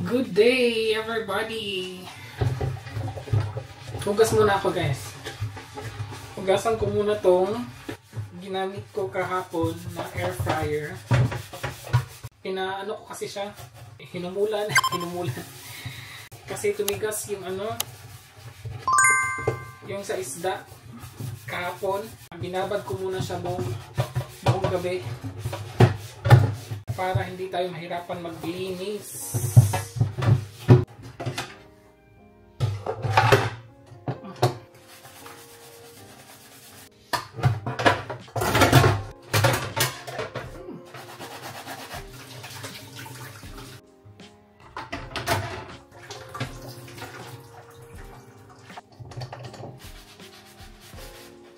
Good day, everybody! Hugas muna ako, guys. Hugasan ko muna tong ginamit ko kahapon na air fryer. Pinaano ko kasi siya. Hinumulan. Kasi tumigas yung yung sa isda kahapon. Binabad ko muna siya buong gabi para hindi tayo mahirapan maglinis.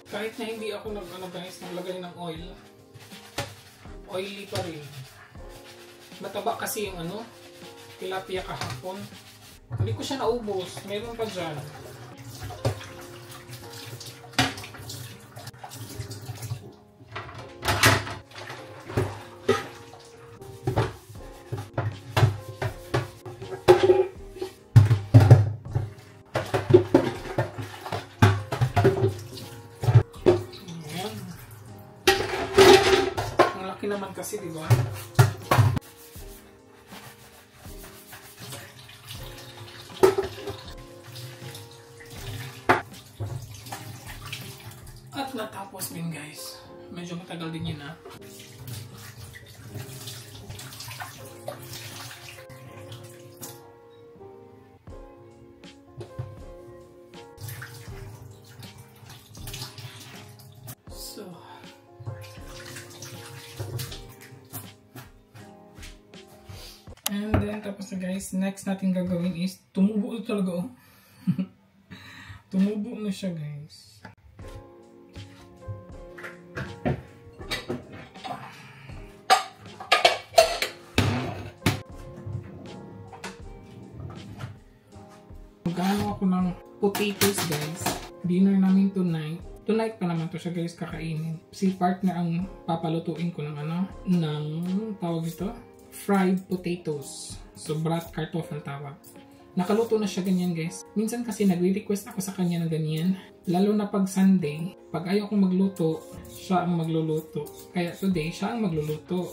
Kahit na hindi ako naglagay ng oil, oily pa rin. Mataba kasi yung tilapia kahapon. Hindi ko siya naubos, meron pa dyan. Naman kasi, di ba? At natapos din, guys. Medyo matagal din yun, ha? And then, tapos na guys, next natin gagawin is, tumubo na talaga, oh. Tumubo na siya, guys. Magkano ako ng potatoes, guys. Dinner namin tonight. Tonight pa naman to siya, guys, kakainin. Si partner ang papalutuin ko ng tawag ito? Fried potatoes. So, brat kartoffel tawag. Nakaluto na siya ganyan, guys. Minsan kasi nagre-request ako sa kanya na ganyan. Lalo na pag Sunday, pag ayaw kong magluto, siya ang magluluto. Kaya today, siya ang magluluto.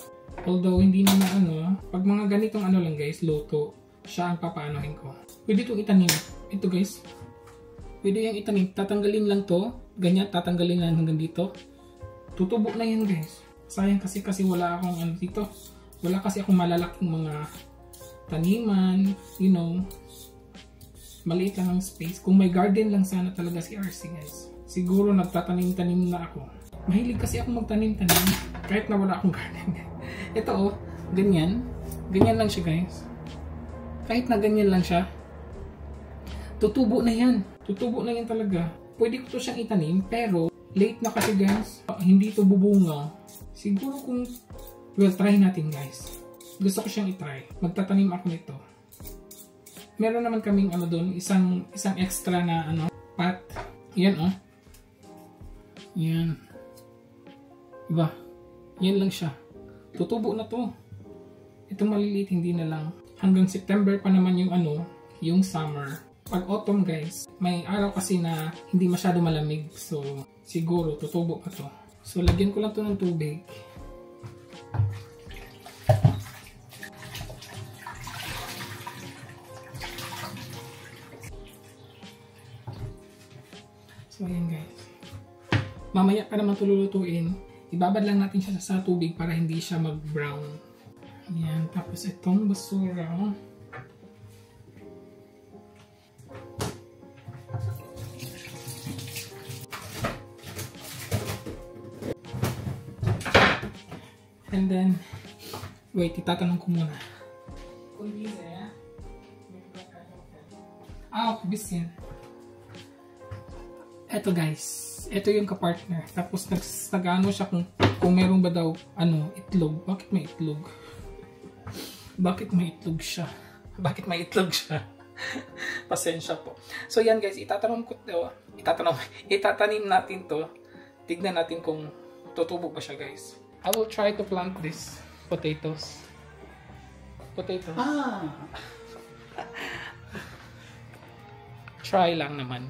Although, hindi naman pag mga ganitong lang, guys, luto, siya ang papaanohin ko. Pwede itong itanim. Ito, guys. Pwede yung itanim. Tatanggalin lang to. Ganyan, tatanggalin lang hanggang dito. Tutubo na yan, guys. Sayang kasi wala akong dito. Wala kasi akong malalaking mga taniman, maliit lang ang space. Kung may garden lang sana talaga si RC, guys. Siguro nagtatanim-tanim na ako. Mahilig kasi ako magtanim-tanim kahit na wala akong garden. Ito ganyan. Ganyan lang siya, guys. Kahit na ganyan lang siya, tutubo na yan. Tutubo na yan talaga. Pwede ko to siyang itanim, pero late na kasi, guys. Hindi to bubunga. Siguro kung try natin, guys. Gusto ko siyang i-try. Magtatanim ako nito. Meron naman kaming doon, isang extra na pot. Yan, Yan. Diba? Yan lang siya. Tutubo na to. Ito maliliit, hindi na lang. Hanggang September pa naman yung summer. Pag autumn, guys, may araw kasi na hindi masyado malamig. So, siguro tutubo pa to. So, lagyan ko lang to ng tubig. So, ayan, guys. Mamaya pa naman ito lulutuin. Ibabad lang natin siya sa tubig para hindi siya mag-brown. Ayan. Tapos itong basura. And then, wait, itatanong ko muna. Obvious yan. Eto, guys, ito yung kapartner. Tapos nag-ano siya kung meron ba daw itlog. Bakit may itlog? Bakit may itlog siya? Bakit may itlog siya? Pasensya po. So yan, guys, itatanim natin to. Tignan natin kung tutubo ba siya, guys. I will try to plant this potatoes. try lang naman.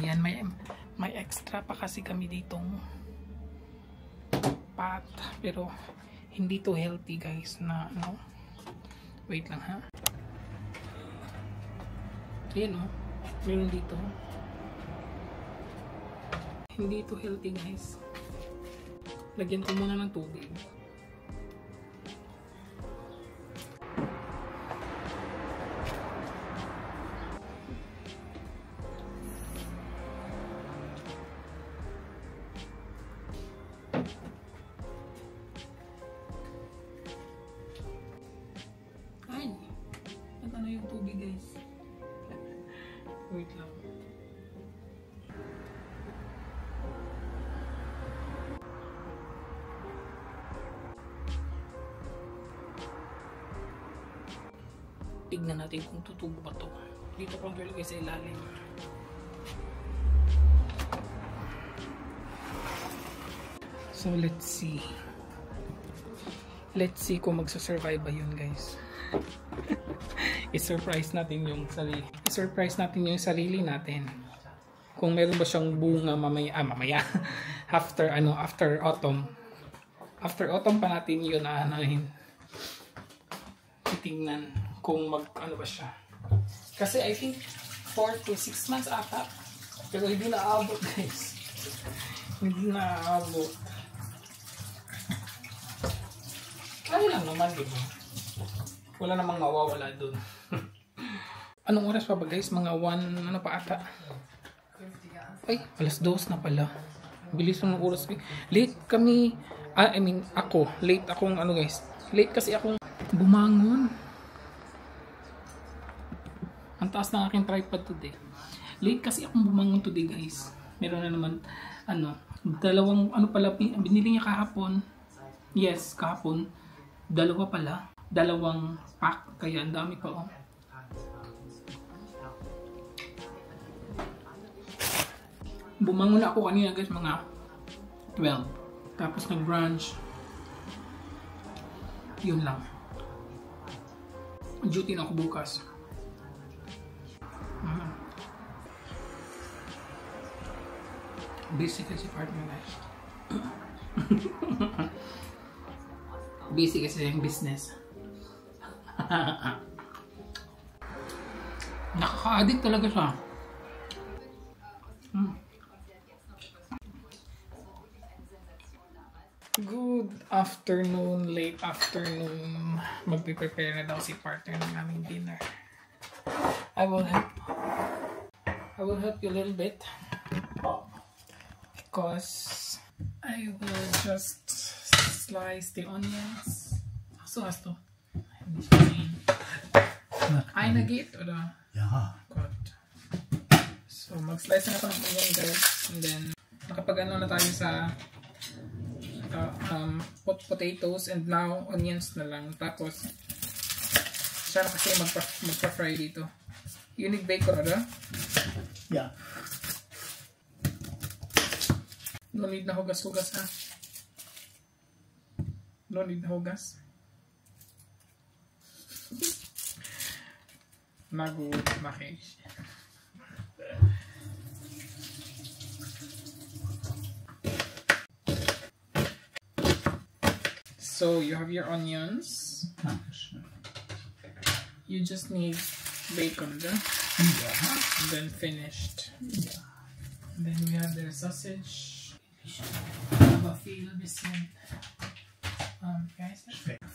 Yan, may extra pa kasi kami ditong pot. Pero, hindi to healthy guys na, no? Wait lang ha. Ayan o. Meron dito. Hindi to healthy guys. Lagyan ko muna ng tubig. Ay! Nag-ano yung tubig guys? Wait lang. Tignan natin kung tutubo ba to. Dito ko ilagay sa ilalim. So let's see. Let's see kung magsasurvive ba yun guys. I-surprise natin yung sarili. I-surprise natin yung sarili natin. Kung meron ba siyang bunga mamaya. after autumn. After autumn pa natin yun titingnan kung ano ba siya. Kasi I think 4 to 6 months ata. Pero hindi na aabot guys. Hindi na aabot. Ano lang naman diba? Wala namang mawawala dun. Anong oras pa ba guys? Mga 1 ano pa ata? Ay, alas 2 na pala. Bilis ng oras. Late kami. Ako. Late akong guys. Late kasi akong bumangon. Ang taas ng aking tripod today. Late kasi akong bumangon today guys. Meron na naman dalawang binili niya kahapon. Yes, kahapon. Dalawa pala. Dalawang pack. Kaya ang dami pa oh. Bumangon ako kanina guys mga 12. Tapos nag-brunch. Yun lang. Duty na ako bukas. Busy kasi partner guys. Busy kasi yung business. Nakaka-addict talaga siya. Good afternoon, late afternoon. Magpe-prepare na daw si partner ng aming dinner. I will help you a little bit. Because I will just slice the onions. So hast du? Eine geht oder? Ja. Gut. So mag-slice na ako ng onion guys. And then nakapag-ano na tayo sa potatoes and now onions na lang. Tapos siya na kasi magpa-fry dito. You need bacon oder? Ja. No need na hugas-hugas ha. No need na hugas. Nagut makish. So you have your onions. You just need bacon, right? Ja. And then finished. Ja. And then we have the sausage. Aber viel bisschen. Guys,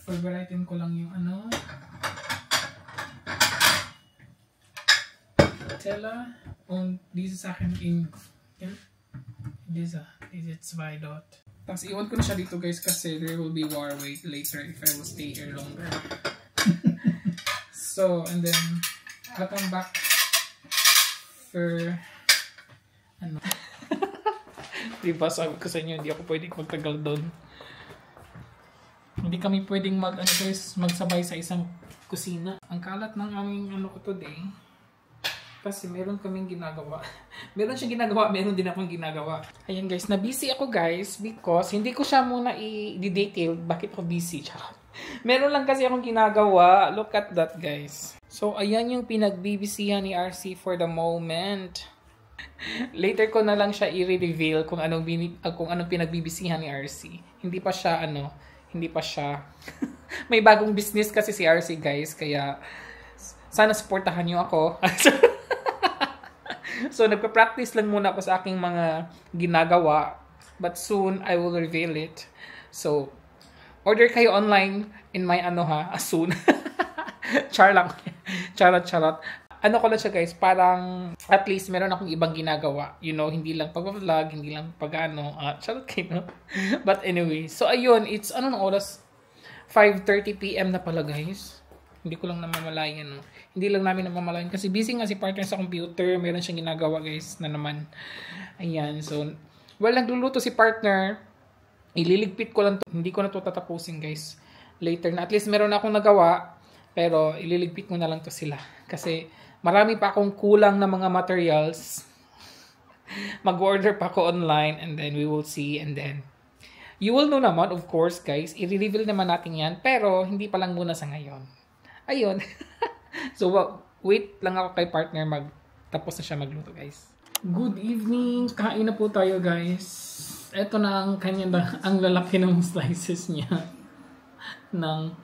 favoritein ko lang yung Teller und diese Sachen in diese 2 dort. Tapos iwan ko na siya dito guys kasi there will be war wait later if I will stay here longer. So, and then I'll come back for diba sabi ko sa inyo hindi ako pwedeng magtagal doon. Hindi kami pwedeng magsabay sa isang kusina. Ang kalat ng aming ko today kasi meron kaming ginagawa. Meron siyang ginagawa, meron din akong ginagawa. Ayan guys, na busy ako guys because hindi ko siya muna i-detail bakit ako busy. Charot. Meron lang kasi akong ginagawa. Look at that, guys. So, ayan yung pinagbibisihan ni RC for the moment. Later ko na lang siya i-reveal kung anong pinagbibisihan ni RC. Hindi pa siya may bagong business kasi si RC, guys, kaya sana supportahan niyo ako. So nagpa-practice lang muna ako sa aking mga ginagawa, but soon I will reveal it. So order kayo online in my soon. Char lang. Charot. Ano ko lang siya, guys, parang at least meron akong ibang ginagawa. You know, hindi lang pag-vlog, hindi lang charot kayo, no? But anyway, so ayun, it's anong oras? 5:30 PM na pala, guys. Hindi ko lang namamalayan, no? Hindi lang namin namamalayan kasi busy nga si partner sa computer. Meron siyang ginagawa, guys, na naman. Ayan, so nagluluto si partner. Ililigpit ko lang to. Hindi ko na to tatapusin, guys. Later na. At least meron na akong nagawa. Pero ililigpit ko na lang to sila. Kasi marami pa akong kulang na mga materials. Mag-order pa ako online and then we will see and then you will know naman, of course, guys. I-reveal naman natin yan. Pero hindi pa lang muna sa ngayon. Ayun. So, wait lang ako kay partner. Tapos na siya magluto, guys. Good evening. Kain na po tayo, guys. Ito na ang lalaki ng slices niya ng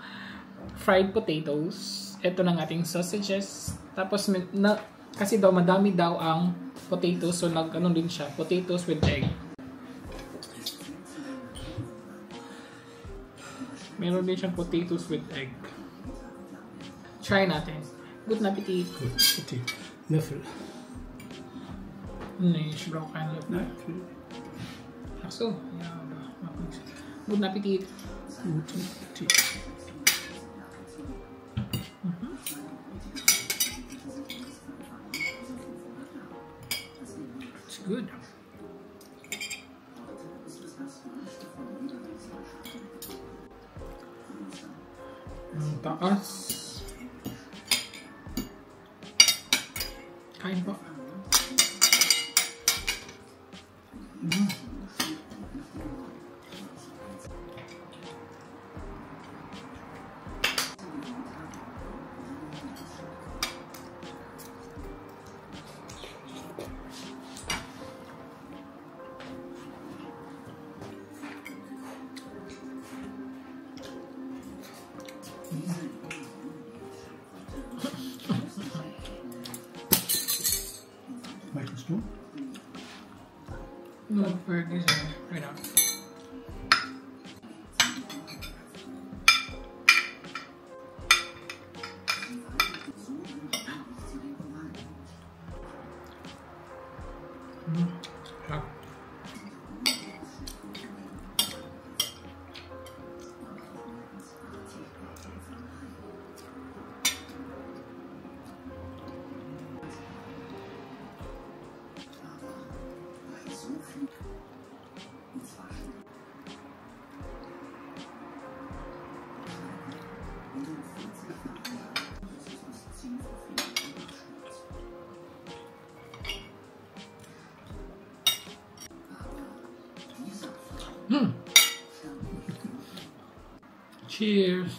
fried potatoes. Ito na ang ating sausages. Tapos, kasi daw, madami daw ang potatoes. So, din siya. Potatoes with egg. Meron din siyang potatoes with egg. Try natin. Good appetit. Good appetit. Löffel. Nej, bra kan löffel. Achso, ja, guten Appetit. Guten Appetit. It's good. Ang taas. Kain po. Möchtest du? No, we're using right now. Sarap. Cheers.